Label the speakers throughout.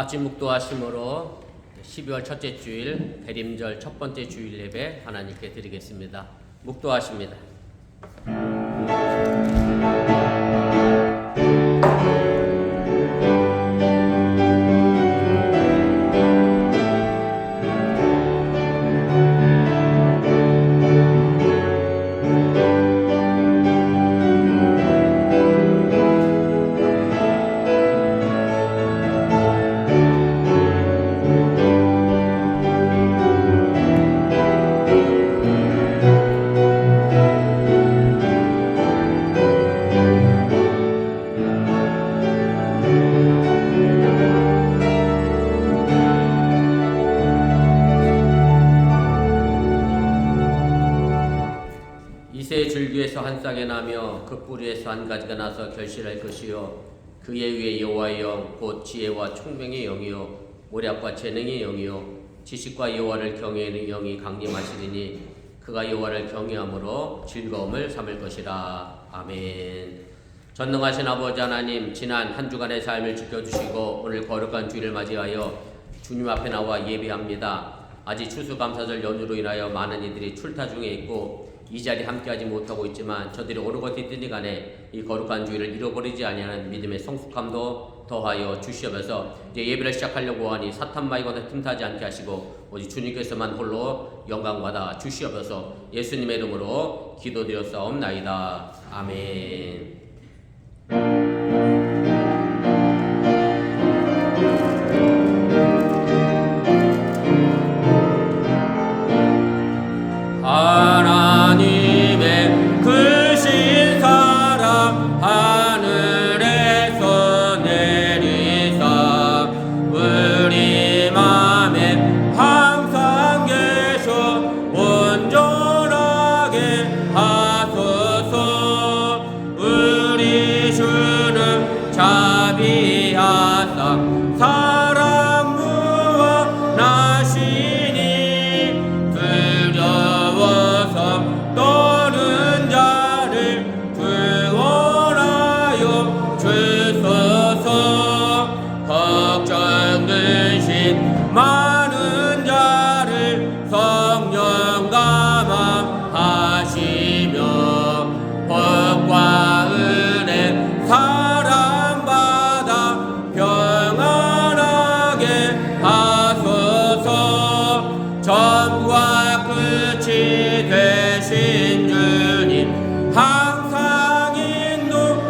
Speaker 1: 같이 묵도하심으로 12월 첫째 주일 대림절 첫 번째 주일 예배 하나님께 드리겠습니다. 묵도하십니다. 이새의 줄기에서 한 싹이 나며 그 뿌리에서 한 가지가 나서 결실할 것이요 그의 위에 여호와의 영 곧 지혜와 총명의 영이요 모략과 재능의 영이요 지식과 여호와를 경외하는 영이 강림하시리니 그가 여호와를 경외함으로 즐거움을 삼을 것이라. 아멘. 전능하신 아버지 하나님, 지난 한 주간의 삶을 지켜주시고 오늘 거룩한 주일을 맞이하여 주님 앞에 나와 예배합니다. 아직 추수감사절 연휴로 인하여 많은 이들이 출타 중에 있고 이 자리에 함께하지 못하고 있지만 저들이 어느 곳에 있든지 간에 이 거룩한 주일을 잃어버리지 아니하는 믿음의 성숙함도 더하여 주시옵소서. 이제 예배를 시작하려고 하니 사탄마이거나 틈타지 않게 하시고 오직 주님께서만 홀로 영광받아 주시옵소서. 예수님의 이름으로 기도드렸사옵나이다. 아멘. 하나님의 크신 사랑 하늘에서 내리사 우리 맘에 항상 계셔 온전하게 하소서. 우리 주는 자비하사 사랑 무한하시니 두려워서 떠는 자를 구원하여 주소서. 걱정 근심 많은 자를 성령 감화하시며 복과 은혜 사랑받아 평안하게 하소서. 전부와 끝이 되신 주님 항상 인도하셔서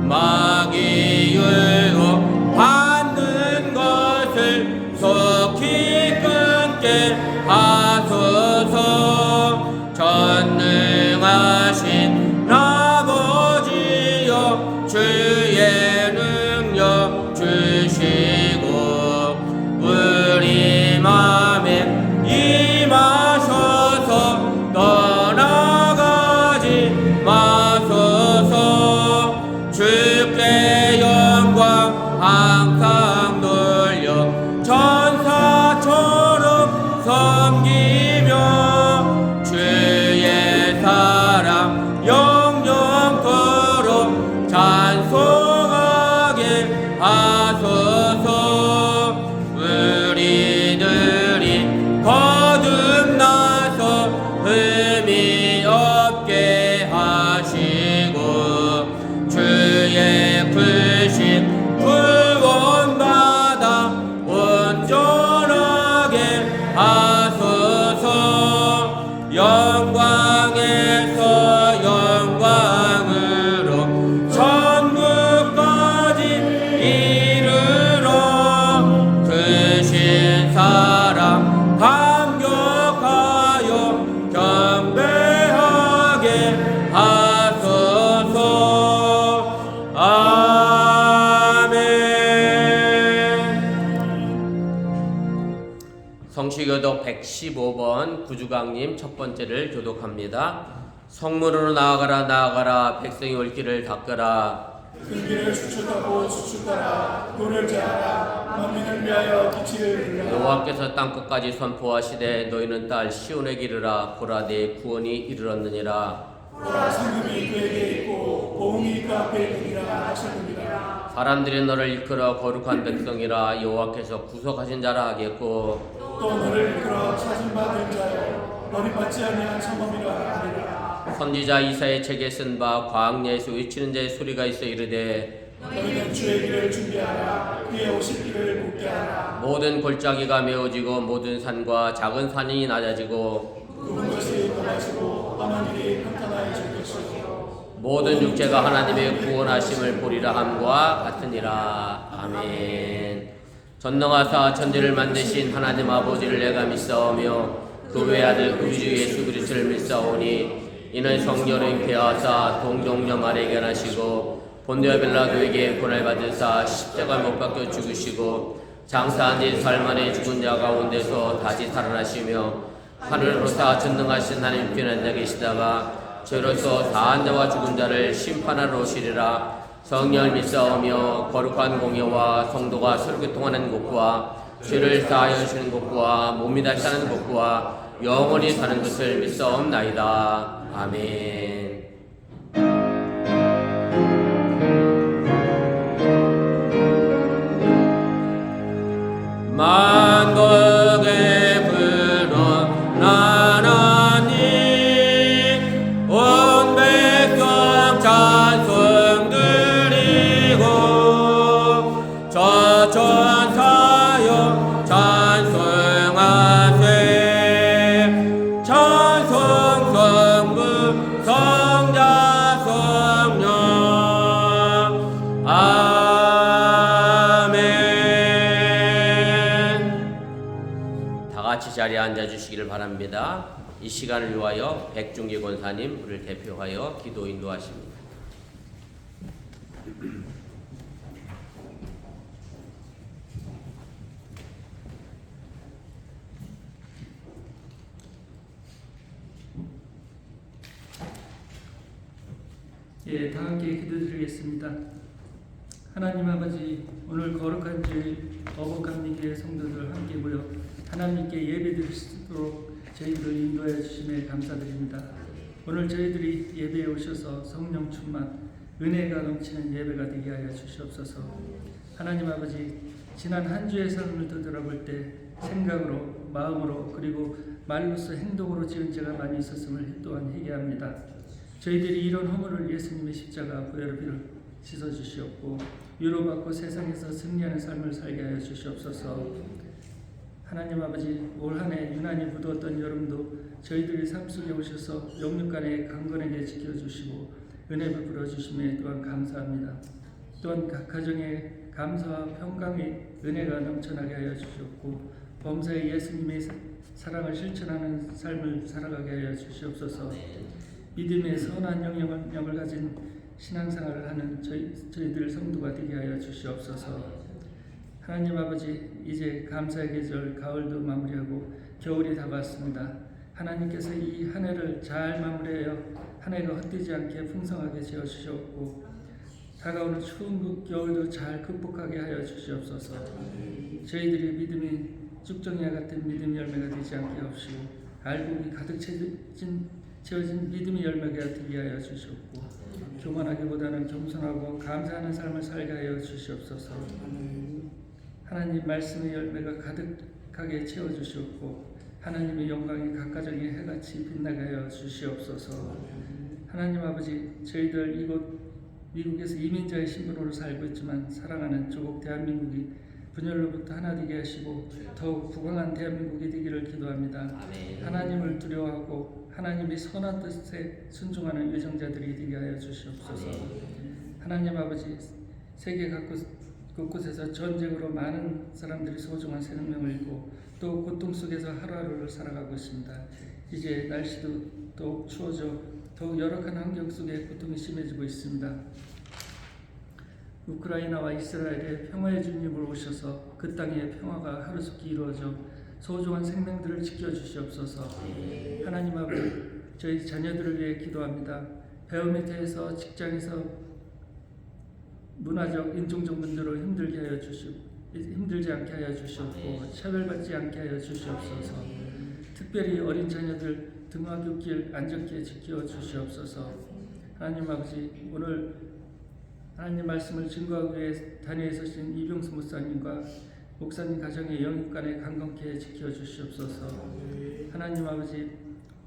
Speaker 1: 마귀 유혹 받는 것을 속히 끊게 하소서. 전능하신 아버지여 주의 능력 주시고 우리 맘에 임하셔서 떠나가지 마소서. 주께 영광 항상 돌려 천사처럼 섬기며 주의 사랑 영영토록 찬송하게 하소서. 우리들이 거듭나서 흠이 없게 하시고 주의 크신 구원받아 온전하게 하소서. 영광에서 영광으로 천국까지 이르러 크신 사랑 감격하여 경배하게 하소서. 아멘. 성시교독 115번 구주강님 첫 번째를 교독합니다. 성문으로 나아가라 나아가라 백성이 올 길을 닦으라.
Speaker 2: 그 길을 추축하고 추축하라. 돌을 제하라. 만민을 위하여 기치를 들라.
Speaker 1: 여호와께서 땅끝까지 선포하시되 너희는 딸 시온에 기르라. 보라 내 구원이 이르렀느니라.
Speaker 2: 보라 상급이 그에게 있고 보응이 그 앞에 있느니라 하셨느니라.
Speaker 1: 사람들이 너를 일컬어 거룩한 백성이라 여호와께서 구속하신 자라 하겠고
Speaker 2: 또 너를 이끌어 찾은 바 된 자여 버림받지 아니한 참범이라 하리라.
Speaker 1: 선지자 이사의 책에 쓴 바 광야에서 외치는 자의 소리가 있어 이르되
Speaker 2: 너희는 주의 길을 준비하라. 그의 오실 길을 굽게 하라.
Speaker 1: 모든 골짜기가 메어지고 모든 산과 작은 산이 낮아지고
Speaker 2: 굽은 것이 높아지고 험한 길이 평탄해질 것이요
Speaker 1: 모든 육체가 하나님의 구원하심을 보리라 함과 같으니라. 아멘. 전능하사 천지를 만드신 하나님 아버지를 내가 믿사오며 그 외아들 우리 주 예수 그리스도를 믿사오니 이는 성령을 인케하사 동정녀 마리아에게 나시고 본디오 빌라도에게 고난을 받으사 십자가에 못 박혀 죽으시고 장사한 지 사흘 만에 죽은 자 가운데서 다시 살아나시며 하늘로서 전능하신 하나님 편에 앉아 계시다가 죄로서 사한 자와 죽은 자를 심판하러 오시리라. 성령을 믿사오며 거룩한 공예와 성도가 서로 교통하는 것과 죄를 사하여 주시는 것과 몸이 다시 사는 것과 영원히 사는 것을 믿사옵나이다. 아멘. 만국의 불은 하나님 온 백성 찬송 드리고 저천사여 찬송하세 찬송 성부 성자 성령 같이 자리에 앉아주시기를 바랍니다. 이 시간을 위하여 백중기 권사님 우리를 대표하여 기도 인도하십니다.
Speaker 3: 예, 다 함께 기도드리겠습니다. 하나님 아버지, 오늘 거룩한 주일 어복감리교회 성도들 함께 모여 하나님께 예배드릴 수 있도록 저희들 인도해 주심에 감사드립니다. 오늘 저희들이 예배에 오셔서 성령 충만, 은혜가 넘치는 예배가 되게 하여 주시옵소서. 하나님 아버지, 지난 한 주의 삶을 되돌아볼 때 생각으로, 마음으로, 그리고 말로써 행동으로 지은 죄가 많이 있었음을 또한 회개합니다. 저희들이 이런 허물을 예수님의 십자가 보혈의 피를 씻어주시옵고 위로받고 세상에서 승리하는 삶을 살게 하여 주시옵소서. 하나님 아버지, 올 한 해 유난히 무더웠던 여름도 저희들이 삶 속에 오셔서 영육간에 강건하게 지켜주시고 은혜 베풀어 주심에 또한 감사합니다. 또한 각 가정에 감사와 평강의 은혜가 넘쳐나게 하여 주시옵고 범사에 예수님의 사랑을 실천하는 삶을 살아가게 하여 주시옵소서. 믿음의 선한 영역을 가진 신앙생활을 하는 저희들 성도가 되게 하여 주시옵소서. 하나님 아버지, 이제 감사의 계절 가을도 마무리하고 겨울이 다가왔습니다. 하나님께서 이 한 해를 잘 마무리하여 한 해가 헛되지 않게 풍성하게 지어주시옵고 다가오는 추운 겨울도 잘 극복하게 하여 주시옵소서. 저희들이 믿음이 쭉정이와 같은 믿음 열매가 되지 않게 하옵시고 알곡이 가득 채워진 믿음의 열매가 되게 하여 주시옵고 교만하기보다는 겸손하고 감사하는 삶을 살게 하여 주시옵소서. 하나님 말씀의 열매가 가득하게 채워주시옵고 하나님의 영광이 각 가정에 해같이 빛나게 하여 주시옵소서. 하나님 아버지, 저희들 이곳 미국에서 이민자의 신분으로 살고 있지만 사랑하는 조국 대한민국이 분열로부터 하나 되게 하시고 더욱 부강한 대한민국이 되기를 기도합니다. 하나님을 두려워하고 하나님의 선한 뜻에 순종하는 예정자들이 되게 하여 주시옵소서. 하나님 아버지, 세계 곳곳에서 전쟁으로 많은 사람들이 소중한 생명을 잃고 또 고통 속에서 하루하루를 살아가고 있습니다. 이제 날씨도 더욱 추워져 더욱 열악한 환경 속에 고통이 심해지고 있습니다. 우크라이나와 이스라엘에 평화의 주님을 오셔서 그 땅에 평화가 하루속히 이루어져 소중한 생명들을 지켜주시옵소서. 하나님 아버지, 저희 자녀들을 위해 기도합니다. 배움에 대해서 직장에서 문화적, 인종적 문제로 힘들지 않게 하여 주시옵고 차별받지 않게 하여 주시옵소서. 특별히 어린 자녀들 등하굣길 안전케 지켜 주시옵소서. 하나님 아버지, 오늘 하나님 말씀을 증거하기 위해 단위에 서신 이병수 목사님과 목사님 가정의 영육간에 강건케 지켜주시옵소서. 하나님 아버지,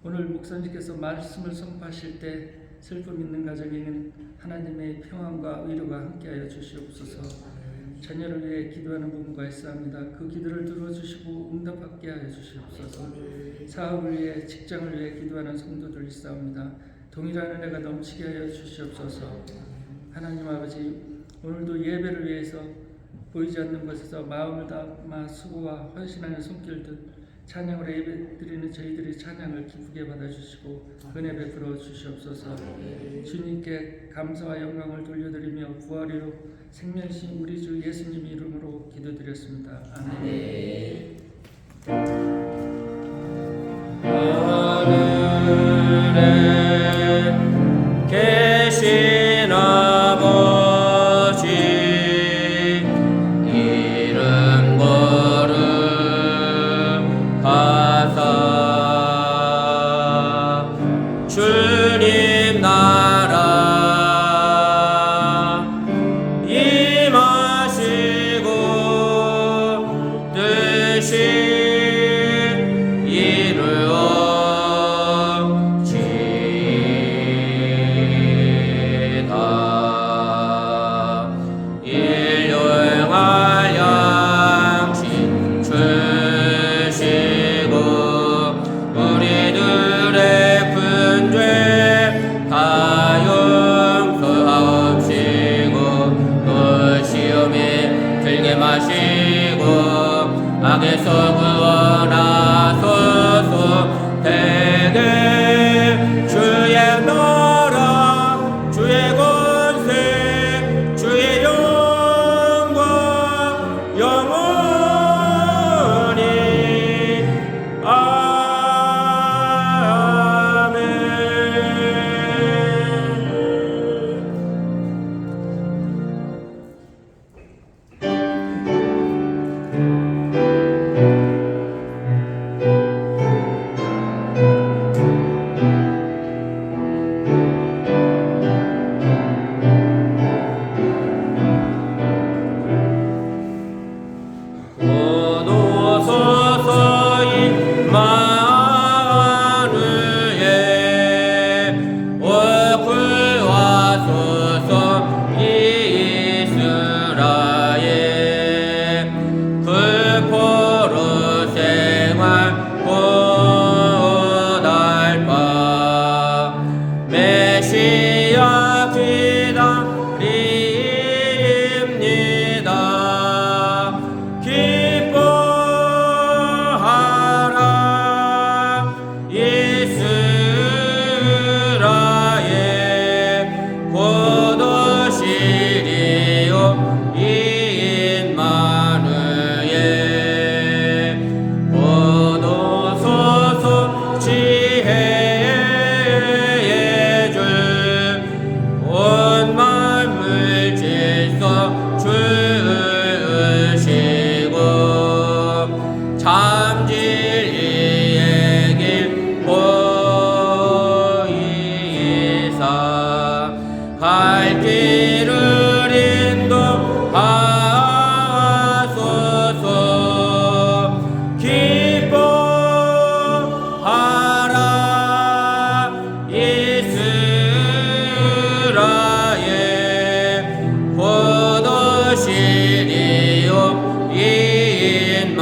Speaker 3: 오늘 목사님께서 말씀을 선포하실 때 슬픔 있는 가정에는 하나님의 평안과 위로가 함께하여 주시옵소서. 자녀를 위해 기도하는 부부가 있사옵니다. 그 기도를 들어주시고 응답받게 하여 주시옵소서. 사업을 위해, 직장을 위해 기도하는 성도들 있사옵니다. 동일한 은혜가 넘치게 하여 주시옵소서. 하나님 아버지, 오늘도 예배를 위해서 보이지 않는 곳에서 마음을 담아 수고와 헌신하는 손길들, 찬양으로 예배드리는 저희들의 찬양을 기쁘게 받아주시고 은혜 베풀어 주시옵소서. 주님께 감사와 영광을 돌려드리며 부활이요 생명이신 우리 주 예수님 이름으로 기도드렸습니다. 아멘.
Speaker 1: 하늘에 계신 아버지 이름 거룩하사 주님 나라 임하시고 뜻이 악에서 구원하소서. 대개 주의 나라 주의 권세 주의 영광 영원히 아멘. 갈 길을 인도하소서. 기뻐하라 이스라엘 포도시리요 이인마누엘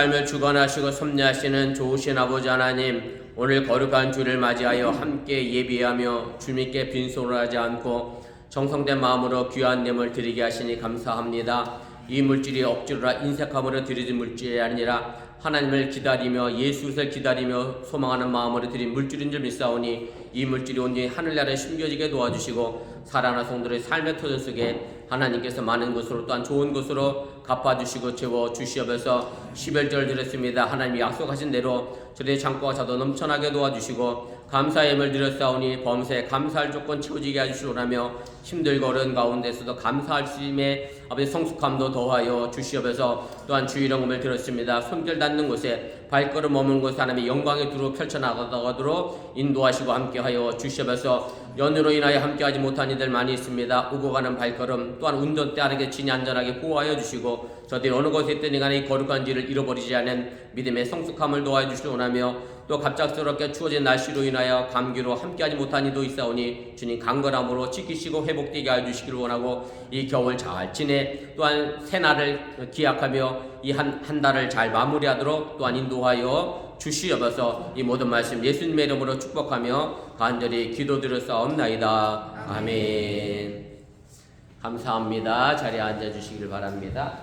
Speaker 1: 삶을 주관하시고 섭리하시는 좋으신 아버지 하나님, 오늘 거룩한 주를 맞이하여 함께 예비하며 주님께 빈손을 하지 않고 정성된 마음으로 귀한 예물 드리게 하시니 감사합니다. 이 물질이 억지로라 인색함으로 드리는 물질이 아니라 하나님을 기다리며 예수를 기다리며 소망하는 마음으로 드린 물질인 줄 믿사오니 이 물질이 온전히 하늘나라에 숨겨지게 도와주시고 살아나는 성도의 삶의 터전 속에 하나님께서 많은 것으로 또한 좋은 것으로 갚아주시고 채워주시옵소서. 11절 드렸습니다. 하나님이 약속하신 대로 저의 창고가 자도 넘쳐나게 도와주시고 감사의 예물 드렸사오니 범사에 감사할 조건 채워지게 해주시오라며 힘들고 어려운 가운데서도 감사할 수 있음에 아버지 성숙함도 더하여 주시옵소서. 또한 주의 이름을 드렸습니다. 손길 닿는 곳에 발걸음 머문 곳에 하나님의 영광의 두루 펼쳐나가도록 인도하시고 함께하여 주시옵소서. 연으로 인하여 함께하지 못한 이들 많이 있습니다. 오고 가는 발걸음 또한 운전대 아래게 친히 안전하게 보호하여 주시고 저들이 어느 곳에 있든 간에 이 거룩한 지를 잃어버리지 않은 믿음의 성숙함을 도와주시오라며 또 갑작스럽게 추워진 날씨로 인하여 감기로 함께하지 못한 이도 있사오니 주님 강건함으로 지키시고 회복되게 하여 주시기를 원하고 이 겨울 잘 지내 또한 새날을 기약하며 이 한 달을 잘 마무리하도록 또한 인도하여 주시옵소서. 이 모든 말씀 예수님의 이름으로 축복하며 간절히 기도드렸사옵나이다. 아멘. 감사합니다. 자리에 앉아주시기를 바랍니다.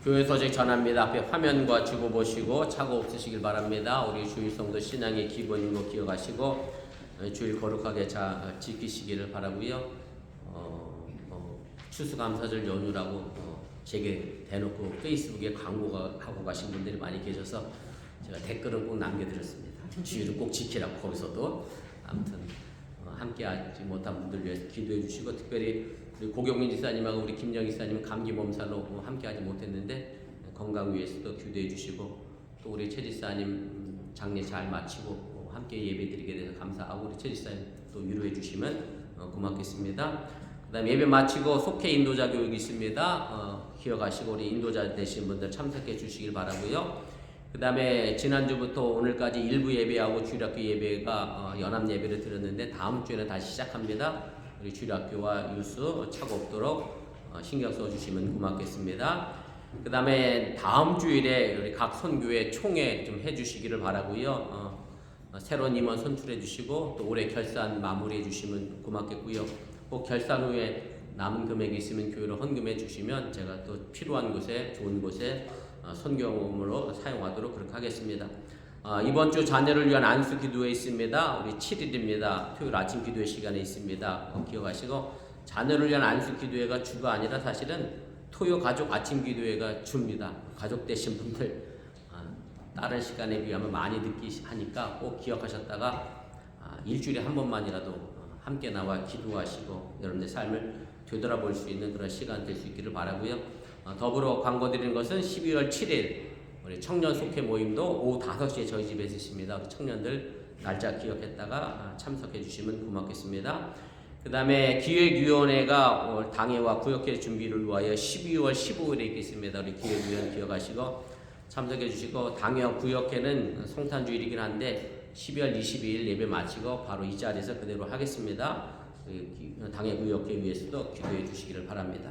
Speaker 1: 교회 소식 전합니다. 앞에 화면과 지고 보시고 착오 없으시길 바랍니다. 우리 주일 성도 신앙의 기본인 거 기억하시고 주일 거룩하게 잘 지키시기를 바라고요. 추수감사절 연휴라고 제게 대놓고 페이스북에 광고가 하고 가신 분들이 많이 계셔서 제가 댓글은 꼭 남겨드렸습니다. 주일을 꼭 지키라고. 거기서도 아무튼 함께하지 못한 분들 위해서 기도해 주시고 특별히 우리 고경민 지사님하고 우리 김정 지사님은 감기 몸살로 함께하지 못했는데 건강 위해서도 기도해 주시고 또 우리 최 지사님 장례 잘 마치고 함께 예배드리게 돼서 감사하고 우리 최 지사님 또 위로해 주시면 고맙겠습니다. 그다음 예배 마치고 속회 인도자 교육이 있습니다. 기억하시고 우리 인도자 되신 분들 참석해 주시길 바라고요. 그다음에 지난주부터 오늘까지 일부 예배하고 주일학교 예배가 연합 예배를 드렸는데 다음 주에는 다시 시작합니다. 우리 주일학교와 유수 착오 없도록 신경 써주시면 고맙겠습니다. 그다음에 다음 주일에 우리 각 선교회 총회 좀 해주시기를 바라고요. 새로운 임원 선출해 주시고 또 올해 결산 마무리해 주시면 고맙겠고요. 꼭 결산 후에 남은 금액이 있으면 교회로 헌금해 주시면 제가 또 필요한 곳에 좋은 곳에 선교용으로 사용하도록 그렇게 하겠습니다. 이번 주 자녀를 위한 안수 기도회 있습니다. 우리 7일입니다. 토요일 아침 기도회 시간에 있습니다. 기억하시고 자녀를 위한 안수 기도회가 주가 아니라 사실은 토요 가족 아침 기도회가 주입니다. 가족 되신 분들 다른 시간에 비하면 많이 늦게 하니까 꼭 기억하셨다가 일주일에 한 번만이라도 함께 나와 기도하시고 여러분의 삶을 되돌아볼 수 있는 그런 시간 될 수 있기를 바라고요. 더불어 광고드리는 것은 12월 7일 우리 청년 속회 모임도 오후 5시에 저희 집에 있습니다. 우리 청년들 날짜 기억했다가 참석해 주시면 고맙겠습니다. 그 다음에 기획위원회가 당회와 구역회 준비를 위하여 12월 15일에 있겠습니다. 우리 기획위원 기억하시고 참석해 주시고 당회와 구역회는 성탄주일이긴 한데 12월 22일 예배 마치고 바로 이 자리에서 그대로 하겠습니다. 당회 구역회 위해서도 기도해 주시기를 바랍니다.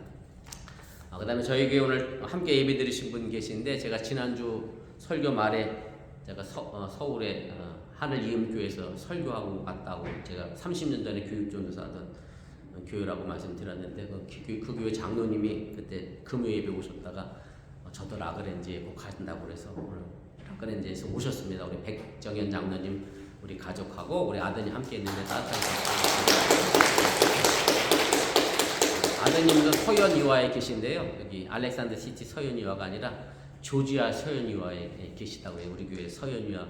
Speaker 1: 그 다음에 저희 교회 오늘 함께 예배 드리신 분 계신데 제가 지난주 설교 말에 제가 서울에 하늘이음교회에서 설교하고 왔다고 제가 30년 전에 교육전도사 하던 교회라고 말씀드렸는데 그 교회 장로님이 그때 금요 예배 오셨다가 저도 라그랜지에 꼭 가신다고 그래서 오늘 라그랜지에서 오셨습니다. 우리 백정현 장로님 우리 가족하고 우리 아드님 함께 있는데 따뜻하게 아드님도 서현이화에 계신데요. 여기 알렉산더 시티 서현이화가 아니라 조지아 서현이화에 계시다고 해요. 우리 교회 서현이화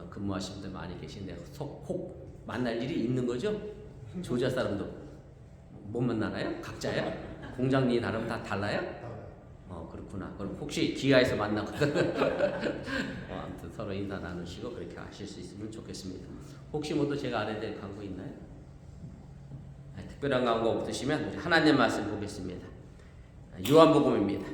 Speaker 1: 근무하시는 분들 많이 계신데 혹 만날 일이 있는 거죠? 조지아 사람도 못 만나나요? 각자요? 공장이 다르면 다 달라요? 그렇구나. 그럼 혹시 기아에서 만나고 아무튼 서로 인사 나누시고 그렇게 하실 수 있으면 좋겠습니다. 혹시 뭐 또 제가 알아야 될 광고 있나요? 특별한 광고 없으시면 우리 하나님 말씀 보겠습니다. 요한복음입니다.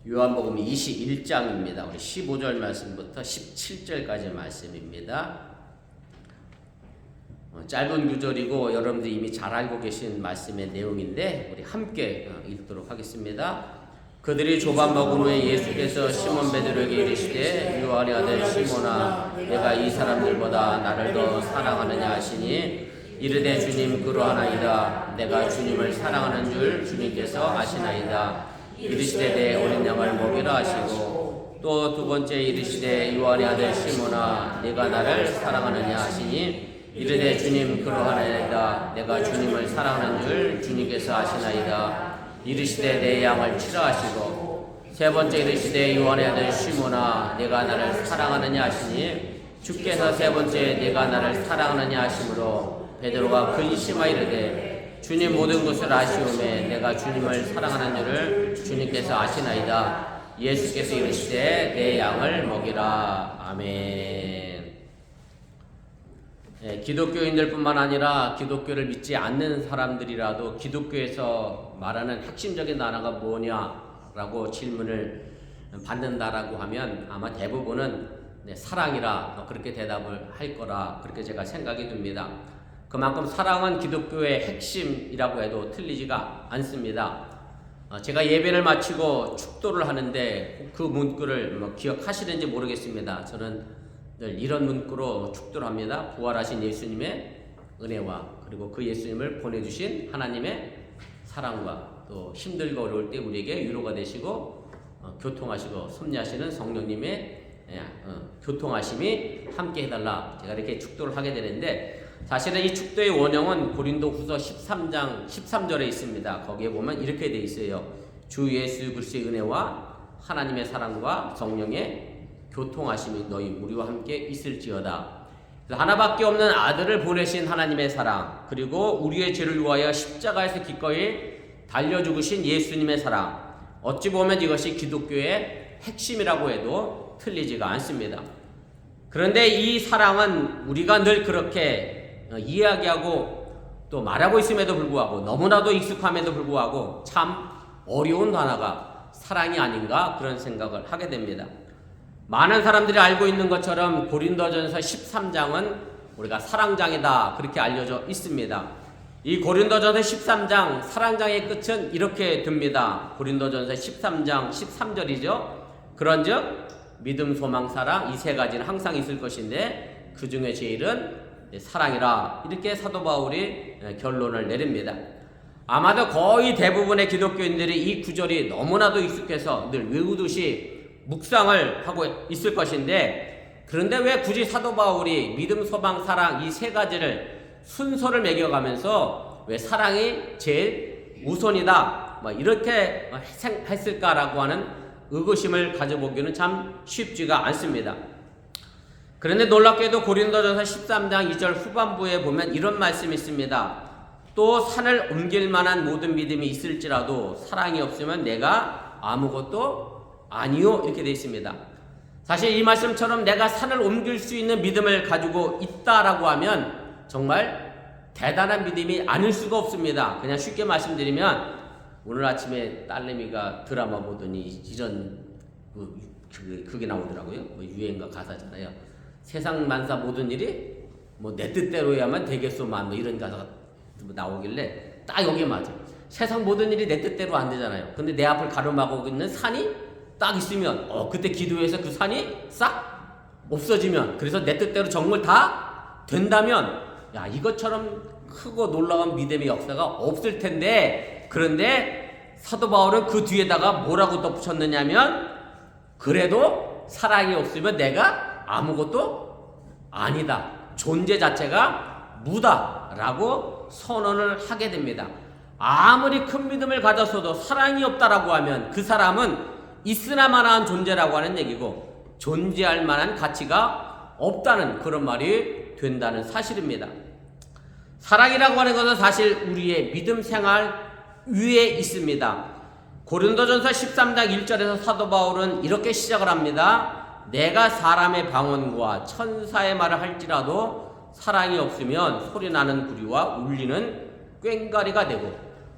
Speaker 1: 요한복음 21장입니다. 우리 15절 말씀부터 17절까지 말씀입니다. 짧은 구절이고 여러분들이 이미 잘 알고 계신 말씀의 내용인데 우리 함께 읽도록 하겠습니다. 그들이 조밥 먹은 후에 예수께서 시몬 베드로에게 이르시되 요한의 아들 시몬아 내가 이 사람들보다 나를 더 사랑하느냐 하시니 이르되 주님 그러하나이다. 내가 주님을 사랑하는 줄 주님께서 아시나이다. 이르시되 내 어린 양을 먹이라 하시고 또 두 번째 이르시되 요한의 아들 시몬아 내가 나를 사랑하느냐 하시니 이르되 주님 그러하나이다. 내가 주님을 사랑하는 줄 주님께서 아시나이다. 이르시되 내 양을 치라 하시고 세 번째 이르시되 요한의 아들 시몬아 내가 나를 사랑하느냐 하시니 주께서 세 번째 내가 나를 사랑하느냐 하심으로 베드로가 근심하여 이르되 주님 모든 것을 아시오매 내가 주님을 사랑하는 줄을 주님께서 아시나이다. 예수께서 이르시되 내 양을 먹이라. 아멘. 기독교인들뿐만 아니라 기독교를 믿지 않는 사람들이라도 기독교에서 말하는 핵심적인 단어가 뭐냐라고 질문을 받는다라고 하면 아마 대부분은 사랑이라 그렇게 대답을 할 거라 그렇게 제가 생각이 듭니다. 그만큼 사랑은 기독교의 핵심이라고 해도 틀리지가 않습니다. 제가 예배를 마치고 축도를 하는데 그 문구를 기억하시는지 모르겠습니다. 저는 늘 이런 문구로 축도를 합니다. 부활하신 예수님의 은혜와 그리고 그 예수님을 보내주신 하나님의 사랑과 또 힘들고 어려울 때 우리에게 위로가 되시고 교통하시고 섭리하시는 성령님의 교통하심이 함께 해달라. 제가 이렇게 축도를 하게 되는데 사실은 이 축도의 원형은 고린도후서 13장 13절에 있습니다. 거기에 보면 이렇게 돼 있어요. 주 예수 그리스도의 은혜와 하나님의 사랑과 성령의 교통하심이 너희 우리와 함께 있을지어다. 하나밖에 없는 아들을 보내신 하나님의 사랑 그리고 우리의 죄를 위하여 십자가에서 기꺼이 달려 죽으신 예수님의 사랑 어찌 보면 이것이 기독교의 핵심이라고 해도 틀리지가 않습니다. 그런데 이 사랑은 우리가 늘 그렇게 이야기하고 또 말하고 있음에도 불구하고 너무나도 익숙함에도 불구하고 참 어려운 단어가 사랑이 아닌가 그런 생각을 하게 됩니다. 많은 사람들이 알고 있는 것처럼 고린도전서 13장은 우리가 사랑장이다 그렇게 알려져 있습니다. 이 고린도전서 13장 사랑장의 끝은 이렇게 됩니다. 고린도전서 13장 13절이죠. 그런즉 믿음, 소망, 사랑 이 세 가지는 항상 있을 것인데 그 중에 제일은 사랑이라 이렇게 사도 바울이 결론을 내립니다. 아마도 거의 대부분의 기독교인들이 이 구절이 너무나도 익숙해서 늘 외우듯이 묵상을 하고 있을 것인데 그런데 왜 굳이 사도 바울이 믿음, 소망, 사랑 이 세 가지를 순서를 매겨가면서 왜 사랑이 제일 우선이다 이렇게 했을까라고 하는 의구심을 가져보기는 참 쉽지가 않습니다. 그런데 놀랍게도 고린도전서 13장 2절 후반부에 보면 이런 말씀이 있습니다. 또 산을 옮길 만한 모든 믿음이 있을지라도 사랑이 없으면 내가 아무것도 아니요 이렇게 되어 있습니다. 사실 이 말씀처럼 내가 산을 옮길 수 있는 믿음을 가지고 있다라고 하면 정말 대단한 믿음이 아닐 수가 없습니다. 그냥 쉽게 말씀드리면 오늘 아침에 딸내미가 드라마 보더니 이런 그게 나오더라고요. 유행가 가사잖아요. 세상 만사 모든 일이 내 뜻대로 해야만 되겠소만 이런 가사가 나오길래 딱 여기에 맞아. 세상 모든 일이 내 뜻대로 안 되잖아요. 근데 내 앞을 가로막고 있는 산이 딱 있으면 그때 기도해서 그 산이 싹 없어지면 그래서 내 뜻대로 정말 다 된다면 이것처럼 크고 놀라운 믿음의 역사가 없을 텐데 그런데 사도 바울은 그 뒤에다가 뭐라고 덧붙였느냐면 그래도 사랑이 없으면 내가 아무것도 아니다. 존재 자체가 무다라고 선언을 하게 됩니다. 아무리 큰 믿음을 가졌어도 사랑이 없다라고 하면 그 사람은 있으나마나한 존재라고 하는 얘기고 존재할 만한 가치가 없다는 그런 말이 된다는 사실입니다. 사랑이라고 하는 것은 사실 우리의 믿음 생활 위에 있습니다. 고린도전서 13장 1절에서 사도 바울은 이렇게 시작을 합니다. 내가 사람의 방언과 천사의 말을 할지라도 사랑이 없으면 소리나는 구리와 울리는 꽹과리가 되고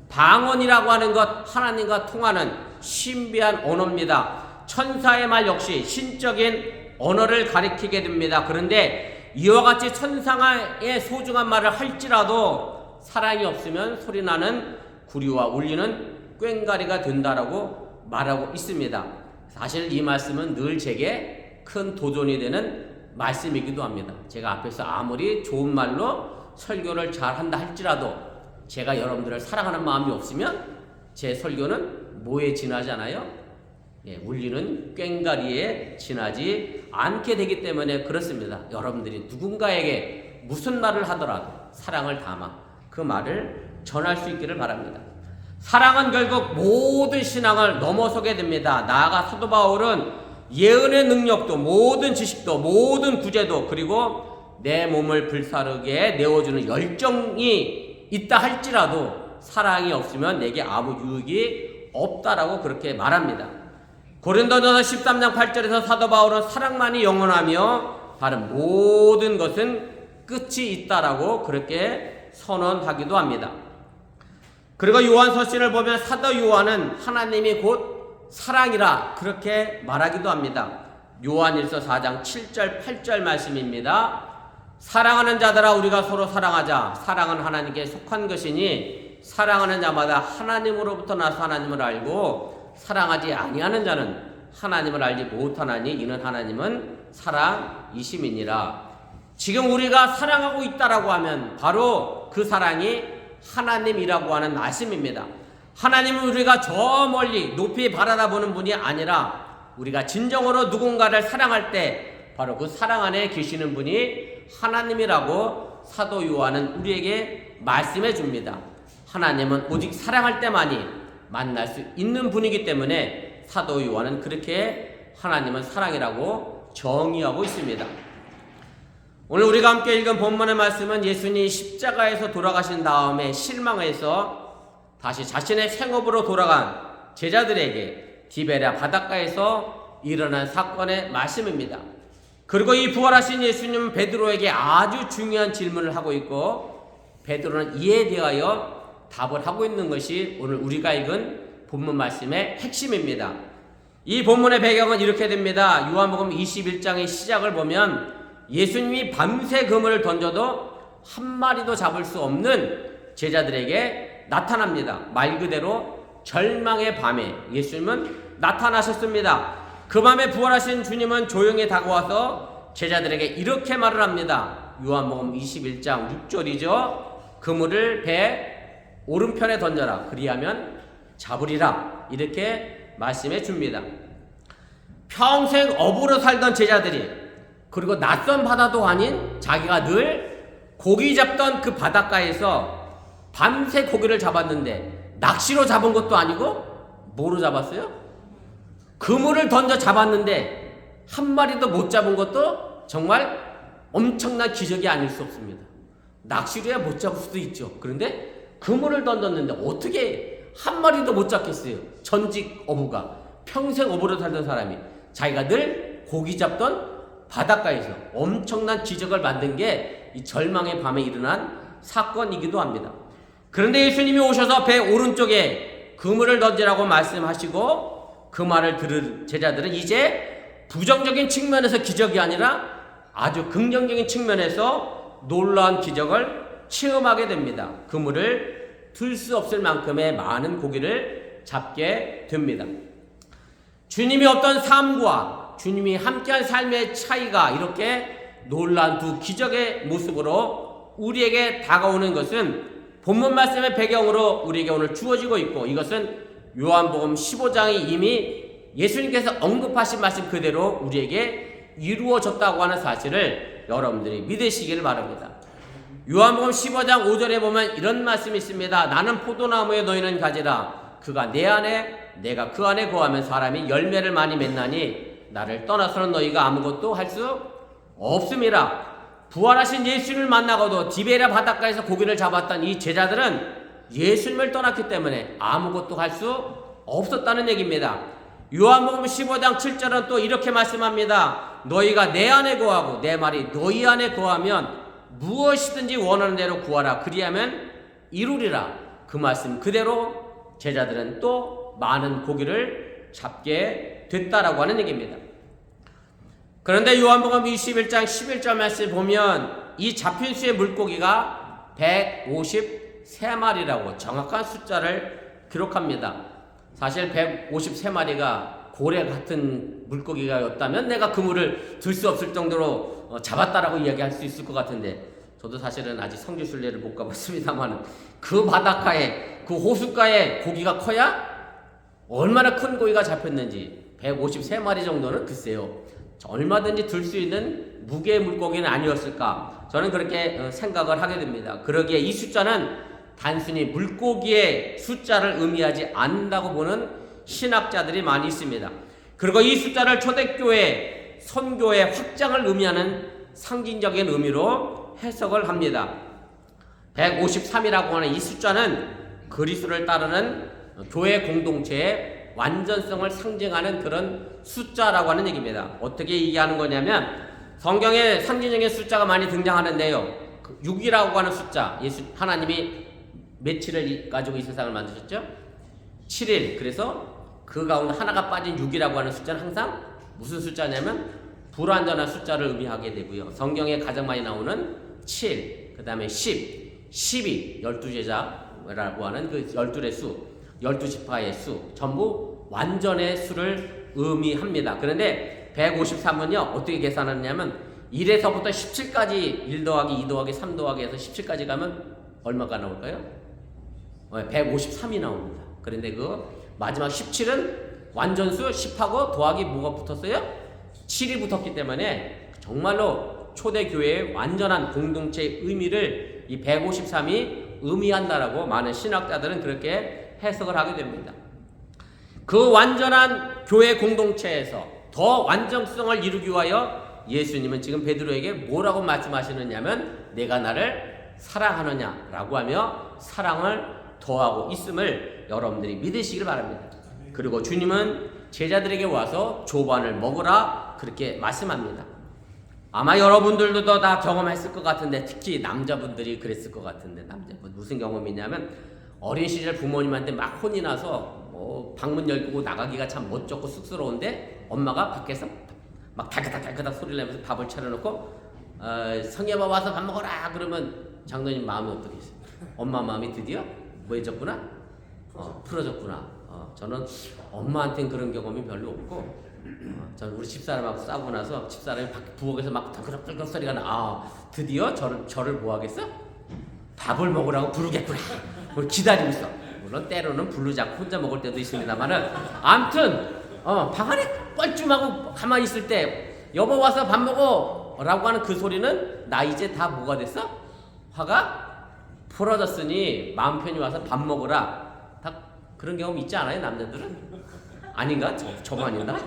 Speaker 1: 방언이라고 하는 것 하나님과 통하는 신비한 언어입니다. 천사의 말 역시 신적인 언어를 가리키게 됩니다. 그런데 이와 같이 천상의 소중한 말을 할지라도 사랑이 없으면 소리나는 구리와 울리는 꽹과리가 된다라고 말하고 있습니다. 사실 이 말씀은 늘 제게 큰 도전이 되는 말씀이기도 합니다. 제가 앞에서 아무리 좋은 말로 설교를 잘 한다 할지라도 제가 여러분들을 사랑하는 마음이 없으면 제 설교는 뭐에 지나잖아요? 울리는 꽹과리에 지나지 않게 되기 때문에 그렇습니다. 여러분들이 누군가에게 무슨 말을 하더라도 사랑을 담아 그 말을 전할 수 있기를 바랍니다. 사랑은 결국 모든 신앙을 넘어서게 됩니다. 나아가 사도 바울은 예언의 능력도 모든 지식도 모든 구제도 그리고 내 몸을 불사르게 내어주는 열정이 있다 할지라도 사랑이 없으면 내게 아무 유익이 없다라고 그렇게 말합니다. 고린도전서 13장 8절에서 사도 바울은 사랑만이 영원하며 다른 모든 것은 끝이 있다라고 그렇게 선언하기도 합니다. 그리고 요한서신을 보면 사도 요한은 하나님이 곧 사랑이라 그렇게 말하기도 합니다. 요한일서 4장 7절 8절 말씀입니다. 사랑하는 자들아 우리가 서로 사랑하자. 사랑은 하나님께 속한 것이니 사랑하는 자마다 하나님으로부터 나서 하나님을 알고 사랑하지 아니하는 자는 하나님을 알지 못하나니 이는 하나님은 사랑이심이니라. 지금 우리가 사랑하고 있다라고 하면 바로 그 사랑이 하나님이라고 하는 말씀입니다. 하나님은 우리가 저 멀리 높이 바라다보는 분이 아니라 우리가 진정으로 누군가를 사랑할 때 바로 그 사랑 안에 계시는 분이 하나님이라고 사도 요한은 우리에게 말씀해 줍니다. 하나님은 오직 사랑할 때만이 만날 수 있는 분이기 때문에 사도 요한은 그렇게 하나님은 사랑이라고 정의하고 있습니다. 오늘 우리가 함께 읽은 본문의 말씀은 예수님이 십자가에서 돌아가신 다음에 실망해서 다시 자신의 생업으로 돌아간 제자들에게 디베랴 바닷가에서 일어난 사건의 말씀입니다. 그리고 이 부활하신 예수님은 베드로에게 아주 중요한 질문을 하고 있고 베드로는 이에 대하여 답을 하고 있는 것이 오늘 우리가 읽은 본문 말씀의 핵심입니다. 이 본문의 배경은 이렇게 됩니다. 요한복음 21장의 시작을 보면 예수님이 밤새 그물을 던져도 한 마리도 잡을 수 없는 제자들에게 나타납니다. 말 그대로 절망의 밤에 예수님은 나타나셨습니다. 그 밤에 부활하신 주님은 조용히 다가와서 제자들에게 이렇게 말을 합니다. 요한복음 21장 6절이죠. 그물을 배 오른편에 던져라. 그리하면 잡으리라. 이렇게 말씀해 줍니다. 평생 어부로 살던 제자들이 그리고 낯선 바다도 아닌 자기가 늘 고기 잡던 그 바닷가에서 밤새 고기를 잡았는데 낚시로 잡은 것도 아니고 뭐로 잡았어요? 그물을 던져 잡았는데 한 마리도 못 잡은 것도 정말 엄청난 기적이 아닐 수 없습니다. 낚시로야 못 잡을 수도 있죠. 그런데 그물을 던졌는데 어떻게 한 마리도 못 잡겠어요? 전직 어부가 평생 어부로 살던 사람이 자기가 늘 고기 잡던 바닷가에서 엄청난 기적을 만든 게 이 절망의 밤에 일어난 사건이기도 합니다. 그런데 예수님이 오셔서 배 오른쪽에 그물을 던지라고 말씀하시고 그 말을 들은 제자들은 이제 부정적인 측면에서 기적이 아니라 아주 긍정적인 측면에서 놀라운 기적을 체험하게 됩니다. 그물을 들 수 없을 만큼의 많은 고기를 잡게 됩니다. 주님이 어떤 삶과 주님이 함께한 삶의 차이가 이렇게 놀라운 두 기적의 모습으로 우리에게 다가오는 것은 본문 말씀의 배경으로 우리에게 오늘 주어지고 있고 이것은 요한복음 15장이 이미 예수님께서 언급하신 말씀 그대로 우리에게 이루어졌다고 하는 사실을 여러분들이 믿으시기를 바랍니다. 요한복음 15장 5절에 보면 이런 말씀이 있습니다. 나는 포도나무에 너희는 가지라. 그가 내 안에 내가 그 안에 거하면 사람이 열매를 많이 맺나니 나를 떠나서는 너희가 아무것도 할 수 없음이라. 부활하신 예수님을 만나고도 디베랴 바닷가에서 고기를 잡았던 이 제자들은 예수님을 떠났기 때문에 아무것도 할 수 없었다는 얘기입니다. 요한복음 15장 7절은 또 이렇게 말씀합니다. 너희가 내 안에 거하고 내 말이 너희 안에 거하면 무엇이든지 원하는 대로 구하라. 그리하면 이루리라. 그 말씀 그대로 제자들은 또 많은 고기를 잡게 됐다라고 하는 얘기입니다. 그런데 요한복음 21장 11절 말씀 보면 이 잡힌 수의 물고기가 153마리라고 정확한 숫자를 기록합니다. 사실 153마리가 고래 같은 물고기가였다면 내가 그물을 들 수 없을 정도로 잡았다라고 이야기할 수 있을 것 같은데, 저도 사실은 아직 성지순례를 못 가봤습니다만 그 바닷가에, 그 호숫가에 고기가 커야 얼마나 큰 고기가 잡혔는지 153마리 정도는 글쎄요, 얼마든지 들 수 있는 무게의 물고기는 아니었을까, 저는 그렇게 생각을 하게 됩니다. 그러기에 이 숫자는 단순히 물고기의 숫자를 의미하지 않는다고 보는 신학자들이 많이 있습니다. 그리고 이 숫자를 초대교회 선교의 확장을 의미하는 상징적인 의미로 해석을 합니다. 153이라고 하는 이 숫자는 그리스도를 따르는 교회 공동체의 완전성을 상징하는 그런 숫자라고 하는 얘기입니다. 어떻게 얘기하는 거냐면, 성경에 상징적인 숫자가 많이 등장하는데요, 6이라고 하는 숫자, 하나님이 며칠을 가지고 이 세상을 만드셨죠? 7일. 그래서 그 가운데 하나가 빠진 6이라고 하는 숫자는 항상 무슨 숫자냐면 불완전한 숫자를 의미하게 되고요. 성경에 가장 많이 나오는 7, 그 다음에 10, 12, 12제자라고 하는 그 12의 수, 12지파의 수, 전부 완전의 수를 의미합니다. 그런데 153은요, 어떻게 계산하느냐면 1에서부터 17까지 1 더하기 2 더하기 3 더하기 해서 17까지 가면 얼마가 나올까요? 153이 나옵니다. 그런데 그 마지막 17은 완전수 10하고 더하기 뭐가 붙었어요? 7이 붙었기 때문에 정말로 초대교회의 완전한 공동체의 의미를 이 153이 의미한다라고 많은 신학자들은 그렇게 해석을 하게 됩니다. 그 완전한 교회 공동체에서 더 완전성을 이루기 위하여 예수님은 지금 베드로에게 뭐라고 말씀하시느냐면, 내가 나를 사랑하느냐라고 하며 사랑을 더하고 있음을 여러분들이 믿으시길 바랍니다. 그리고 주님은 제자들에게 와서 조반을 먹으라 그렇게 말씀합니다. 아마 여러분들도 다 경험했을 것 같은데, 특히 남자분들이 그랬을 것 같은데, 남자분 무슨 경험이냐면, 어린 시절 부모님한테 막 혼이 나서 방문 열고 나가기가 참 멋쩍고 쑥스러운데 엄마가 밖에서 막 달그닥달그닥 소리를 내면서 밥을 차려놓고 성엽아 와서 밥 먹어라 그러면 장로님 마음이 어떻겠어요? 엄마 마음이 드디어 뭐해졌구나? 풀어졌구나. 저는 엄마한테는 그런 경험이 별로 없고, 저는 우리 집사람하고 싸우고 나서 집사람이 부엌에서 막 덜그럭덜그럭 소리가 나. 드디어 저를 뭐 하겠어? 밥을 먹으라고 부르겠구나. 기다리고 있어. 물론 때로는 부르지 않고 혼자 먹을 때도 있습니다만은, 아무튼 방 안에 뻘쭘하고 가만히 있을 때 여보 와서 밥 먹어 라고 하는 그 소리는 나 이제 다 뭐가 됐어? 화가 풀어졌으니 마음 편히 와서 밥 먹으라. 다 그런 경험 있지 않아요, 남자들은? 아닌가? 저만 있나?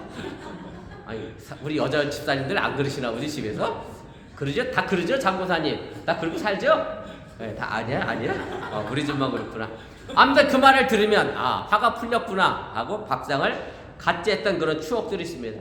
Speaker 1: 아니, 우리 여자 집사님들 안 그러시나 보지, 집에서? 그러죠? 다 그러죠, 장고사님? 다 그러고 살죠? 네, 다 아니야? 우리 집만 그렇구나. 아무튼 그 말을 들으면 화가 풀렸구나 하고 밥상을 같이 했던 그런 추억들이 있습니다.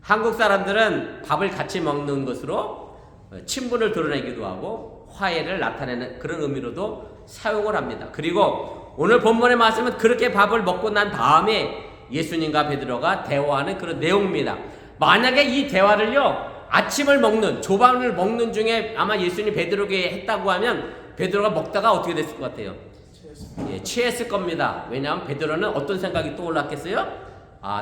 Speaker 1: 한국 사람들은 밥을 같이 먹는 것으로 친분을 드러내기도 하고 화해를 나타내는 그런 의미로도 사용을 합니다. 그리고 오늘 본문의 말씀은 그렇게 밥을 먹고 난 다음에 예수님과 베드로가 대화하는 그런 내용입니다. 만약에 이 대화를요, 아침을 먹는, 조반을 먹는 중에 아마 예수님이 베드로에게 했다고 하면 베드로가 먹다가 어떻게 됐을 것 같아요? 취했을 겁니다. 왜냐하면 베드로는 어떤 생각이 떠올랐겠어요?